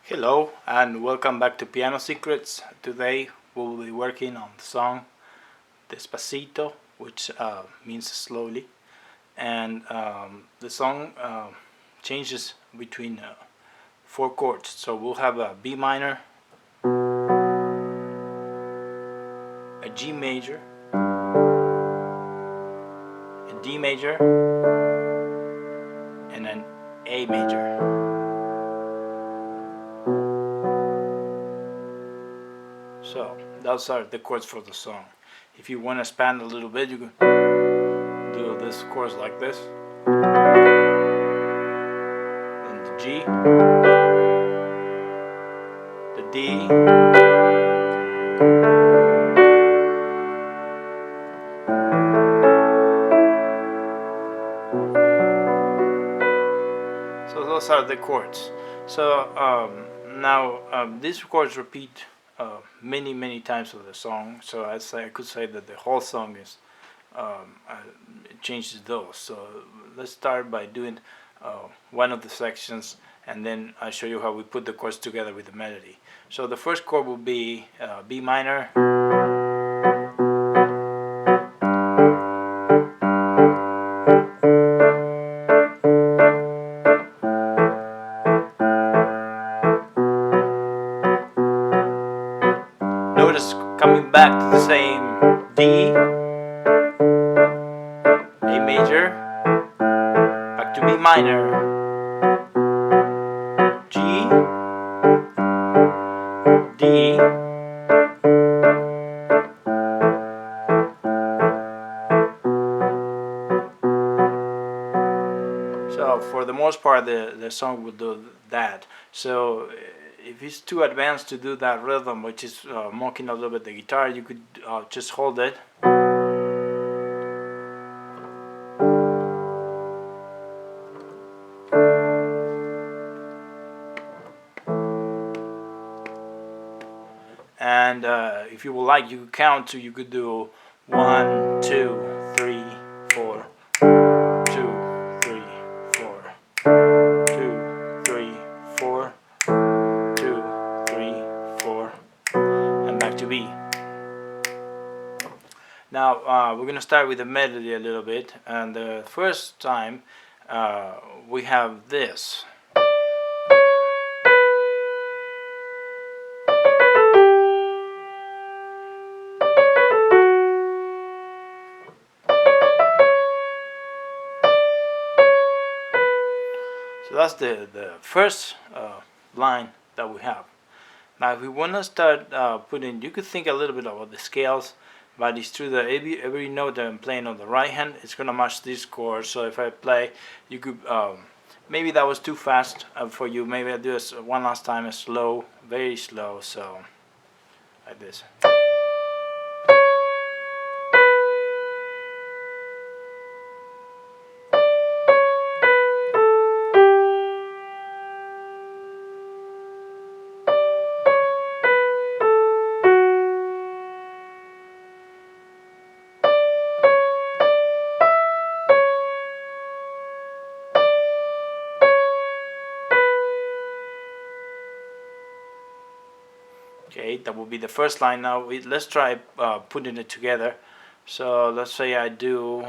Hello and welcome back to Piano Secrets. Today we will be working on the song Despacito, which means slowly, and the song changes between four chords. So we'll have a B minor, a G major, a D major, and an A major. So those are the chords for the song. If you want to expand a little bit, you can do this chords like this. Then the G, the D, so those are the chords. So now these chords repeat many times of the song. So I could say that the whole song is it changes those. So let's start by doing one of the sections, and then I'll show you how we put the chords together with the melody. So the first chord will be B minor. Notice coming back to the same D, A major, back to B minor, G, D, so for the most part the song will do that. So if it's too advanced to do that rhythm, which is mocking a little bit the guitar, you could just hold it. And if you would like, you could count to, you could do 1, 2, 3, 4, 2, 3, 4, 2, 3, 4, 2, 3, 4, and back to B. Now we're gonna start with the melody a little bit, and the first time we have this. So that's the first line that we have. Now if we want to start putting, you could think a little bit about the scales, but it's true that every note that I'm playing on the right hand, it's going to match this chord. So if I play, you could, maybe that was too fast for you, maybe I'll do it one last time, slow, very slow, so like this. Okay, that will be the first line. Now let's try putting it together. So let's say I do.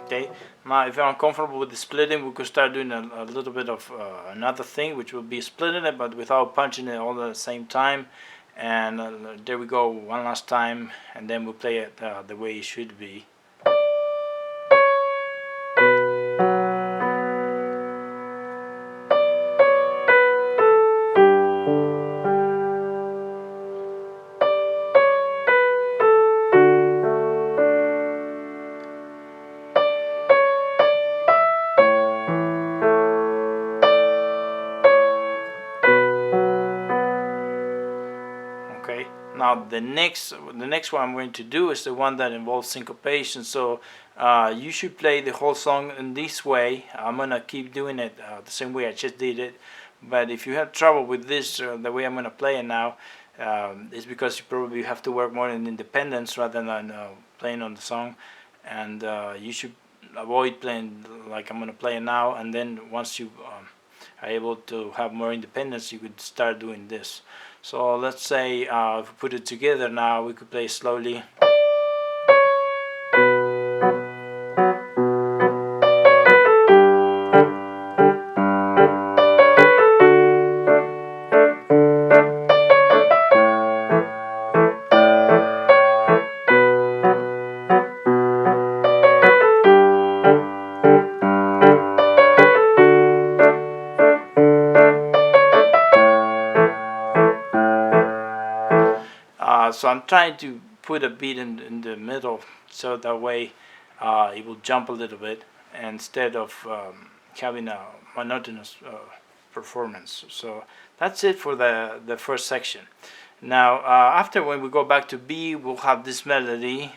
Okay, now if you're uncomfortable with the splitting, we could start doing a little bit of another thing, which will be splitting it, but without punching it all at the same time. And there we go, one last time, and then we'll play it the way it should be. Okay. Now the next one I'm going to do is the one that involves syncopation. So you should play the whole song in this way. I'm gonna keep doing it the same way I just did it. But if you have trouble with this, the way I'm gonna play it now, it's because you probably have to work more in independence rather than playing on the song, and you should avoid playing like I'm gonna play it now. And then once you are able to have more independence, you could start doing this. So let's say if we put it together now, we could play slowly. So I'm trying to put a beat in the middle so that way it will jump a little bit instead of having a monotonous performance. So that's it for the first section. Now after, when we go back to B, we'll have this melody.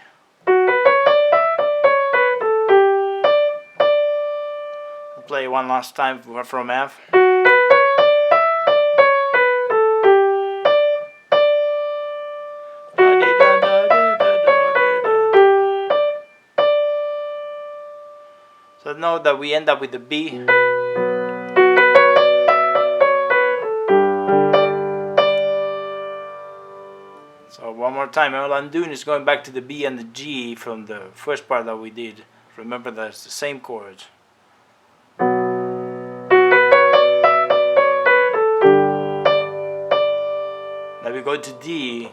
I'll play one last time from F. So note that we end up with the B. So one more time, all I'm doing is going back to the B and the G from the first part that we did. Remember that it's the same chords. Now we go to D,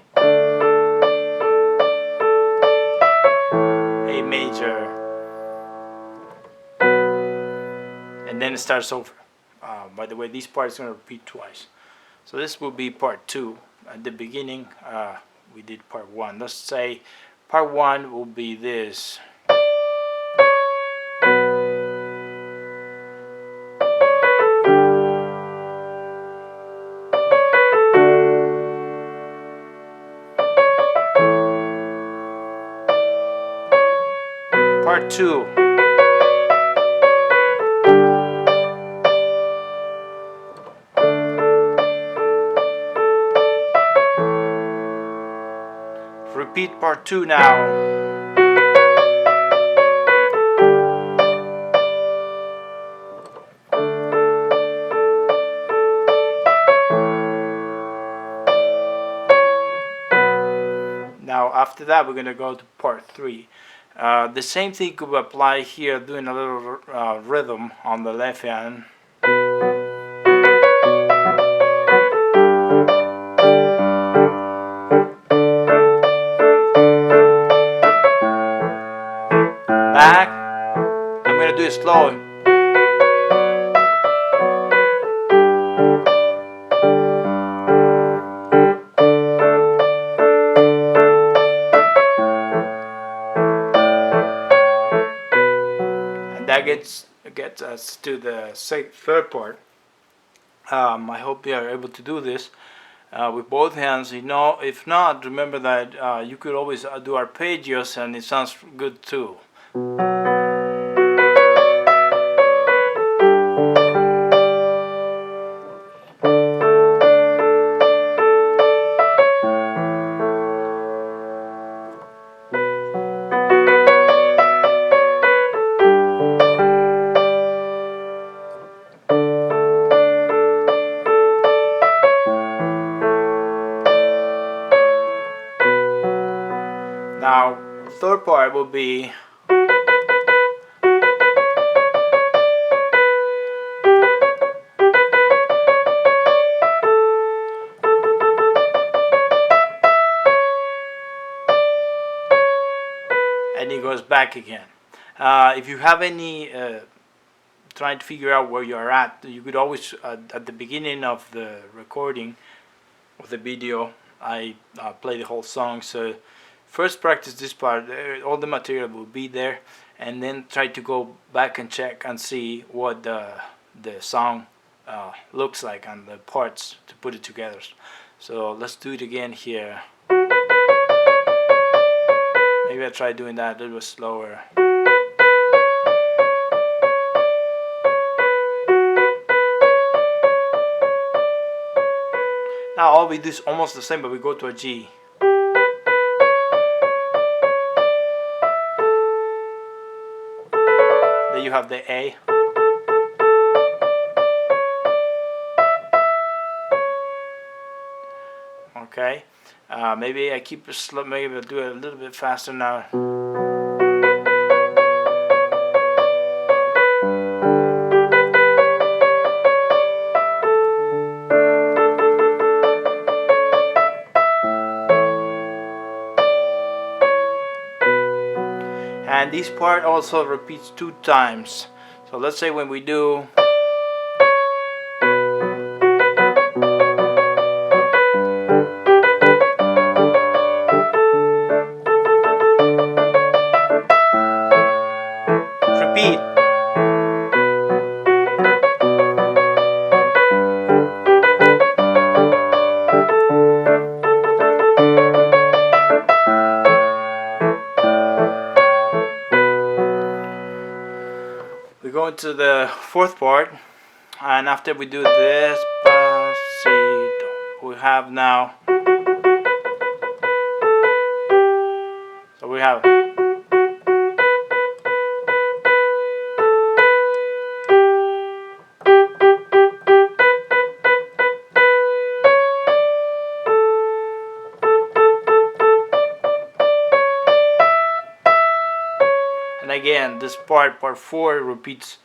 A major, and then it starts over. By the way, this part is going to repeat twice. So this will be part 2. At the beginning, we did part 1. Let's say part 1 will be this. Part 2. Repeat part 2 now. Now after that we're going to go to part 3. The same thing could apply here, doing a little rhythm on the left hand. Back. I'm going to do it slow. And that gets us to the third part. I hope you are able to do this with both hands. You know, if not, remember that you could always do arpeggios, and it sounds good too. Now, the third part will be and it goes back again. If you have any trying to figure out where you are at, you could always at the beginning of the recording of the video, I play the whole song. So first practice this part, all the material will be there, and then try to go back and check and see what the song looks like and the parts to put it together. So let's do it again here. Maybe I try doing that a little bit slower. Now all we do is almost the same, but we go to a G. Then you have the A. Okay. Maybe I keep it slow. Maybe I'll do it a little bit faster now. And this part also repeats 2 times. So let's say when we do repeat. We go into the 4th part, and after we do this, we have now. So we have. And again, this part 4, repeats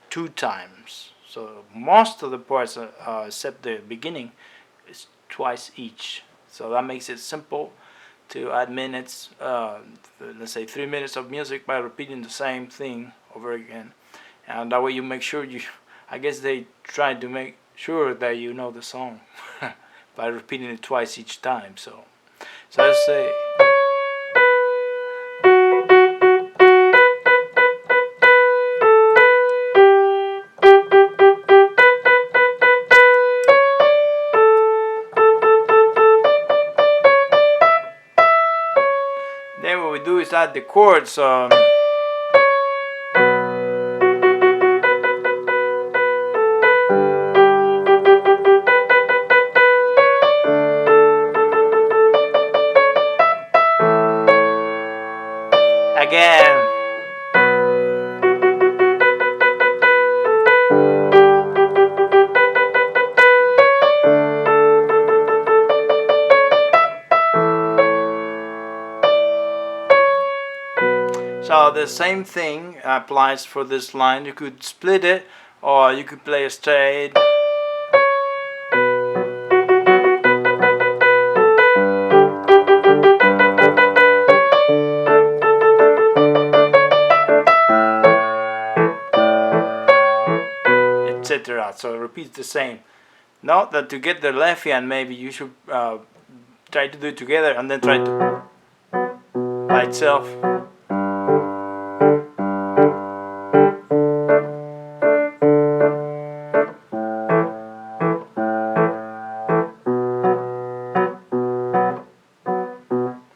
2 times. So most of the parts, except the beginning, is twice each. So that makes it simple to add minutes. Let's say 3 minutes of music by repeating the same thing over again, and that way you make sure you. I guess they try to make sure that you know the song by repeating it twice each time. So let's say. Then what we do is add the chords. Again. So the same thing applies for this line. You could split it, or you could play a straight. Etc. So it repeats the same. Note that to get the left hand, maybe you should try to do it together and then try to by itself.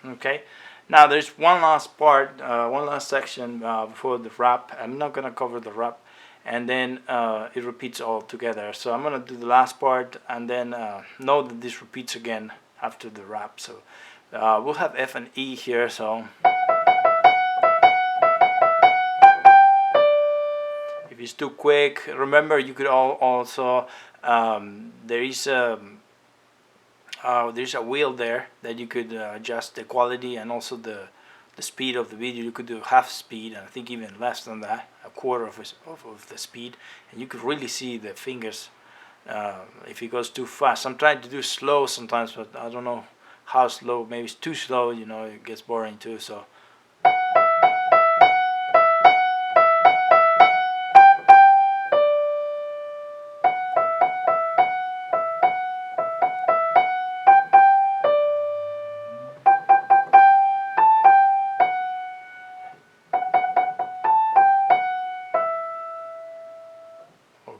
Okay. Now there's one last part, one last section before the rap. I'm not gonna cover the rap, and then it repeats all together. So I'm gonna do the last part, and then note that this repeats again after the rap. So we'll have F and E here. So if it's too quick, remember you could also there's a wheel there that you could adjust the quality and also the speed of the video. You could do half speed, and I think even less than that, a quarter of the speed, and you could really see the fingers if it goes too fast. I'm trying to do slow sometimes, but I don't know how slow. Maybe it's too slow, it gets boring too. So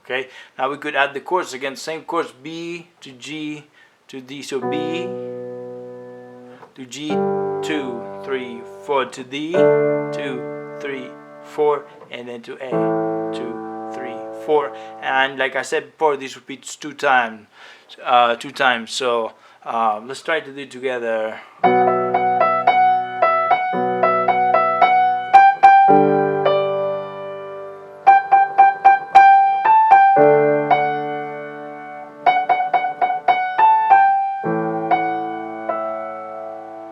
okay, now we could add the chords again, same chords, B to G to D, so B to G, 2, 3, 4, to D, 2, 3, 4, and then to A, 2, 3, 4. And like I said before, this repeats two times. So let's try to do it together.